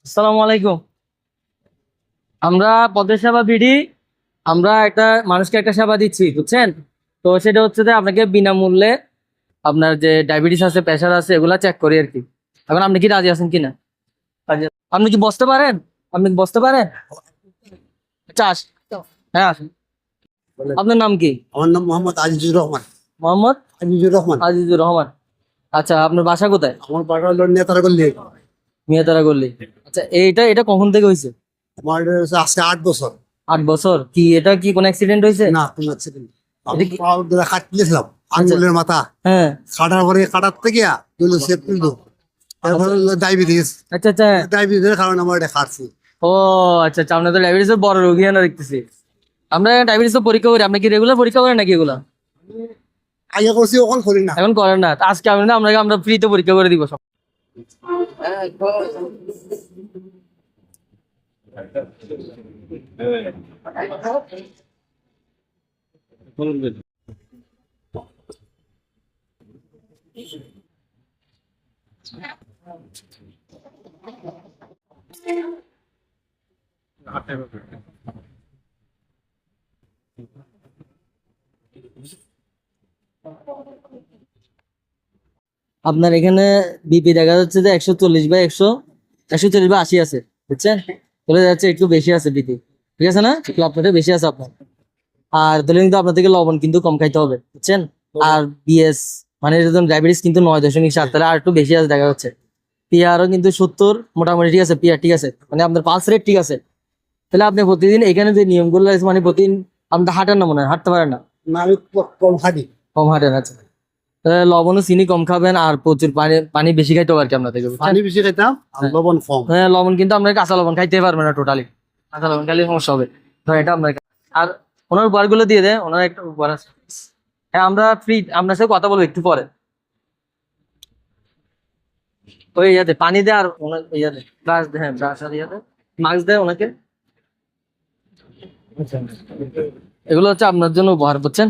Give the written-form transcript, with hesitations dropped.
আসসালামু আলাইকুম। আমরা পদের সেবা বিডি, আমরা একটা মানুষকে একটা সেবা দিচ্ছি, বুঝছেন? তো সেটা হচ্ছে যে আপনাকে বিনামূল্যে আপনার যে ডায়াবেটিস আছে, প্রেশার আছে, এগুলা চেক করি আর কি। এখন আপনি কি রাজি আছেন কিনা? আপনি কি বসতে পারেন? আপনি কি বসতে পারেন? চাষ। হ্যাঁ, আসুন। আপনার নাম কি? আমার নাম মোহাম্মদ আজিজুর রহমান। মোহাম্মদ আজিজুর রহমান। আজিজুর রহমান। আচ্ছা, আপনার বাসা কোথায়? আমার বাড়ি হলো নেতারাগল্লি। মিয়াতারা গল্লি। আচ্ছা, এটা এটা কখন থেকে হয়েছে? আমার হচ্ছে আজকে 8 বছর। 8 বছর? কি এটা কি কোনো অ্যাক্সিডেন্ট হয়েছে? না, কোনো accident না। আমি এটা কি? পাও ধরে কাটতেছিলাম আঙ্গুলের মাথা। হ্যাঁ। কাটার পরে কাটার থেকে দুলো সেপ তুললো। তারপরে হলো ডায়াবেটিস। আচ্ছা আচ্ছা। ডায়াবেটিসের কারণে আমার এটা কাটছে। ও আচ্ছা আচ্ছা, আমরা তো ডায়াবেটিসের বড় রোগী না দেখতেছি। আমরা ডায়াবেটিস পরীক্ষা করি, আপনি কি রেগুলার পরীক্ষা করেন নাকি এগুলা? আগে করছি ওখান করি না। এখন করেন না? তা আজকে আমরা আমরা ফ্রিতে পরীক্ষা করে দিব সব। আপনার এখানে বিপি দেখা যাচ্ছে যে 140/100, 140/80 আছে, বুঝছেন? বলে যাচ্ছে একটু বেশি আছে বিপি। ঠিক আছে না? একটু আপনার বেশি আছে আপনার। আর তাহলে কিন্তু আপনার থেকে লবণ কিন্তু কম খাইতে হবে, বুঝছেন? আর বিএস মানে ডায়াবেটিস কিন্তু 9.7, তাহলে আর একটু বেশি আছে দেখা যাচ্ছে। পিআরও কিন্তু 70 মোটামুটি ঠিক আছে, পিআর ঠিক আছে, মানে আপনার পালস রেট ঠিক আছে। তাহলে আপনি প্রতিদিন এখানে যে নিয়মগুলো আছে, মানে প্রতিদিন আপনি হাঁটেন না, মনে হয় হাঁটতে পারেন না, না, আমি কম খাটি। কম হাঁটেন। আছে তাহলে লবণ ও চিনি কম খাবেন, আর প্রচুর পানি পানি বেশি খাইতে হবে আর কি আপনার থেকে, বুঝছেন? পানি বেশি খাইতাম আর হ্যাঁ। লবণ কম। হ্যাঁ, লবণ কিন্তু আপনার কাঁচা লবণ খাইতে পারবেন না টোটালি। কাঁচা লবণ খাইলে সমস্যা হবে। তো এটা আপনার আর ওনার উপহার গুলো দিয়ে দেয়, ওনার একটা উপহার আছে। হ্যাঁ, আমরা ফ্রি, আপনার সাথে কথা বলবো একটু পরে। ওই ইয়াতে পানি দেয়, আর ওনার ইয়াতে ব্রাশ দেয়, হ্যাঁ ব্রাশ আর ইয়াতে মাস্ক দেয় ওনাকে। এগুলো হচ্ছে আপনার জন্য উপহার, বুঝছেন?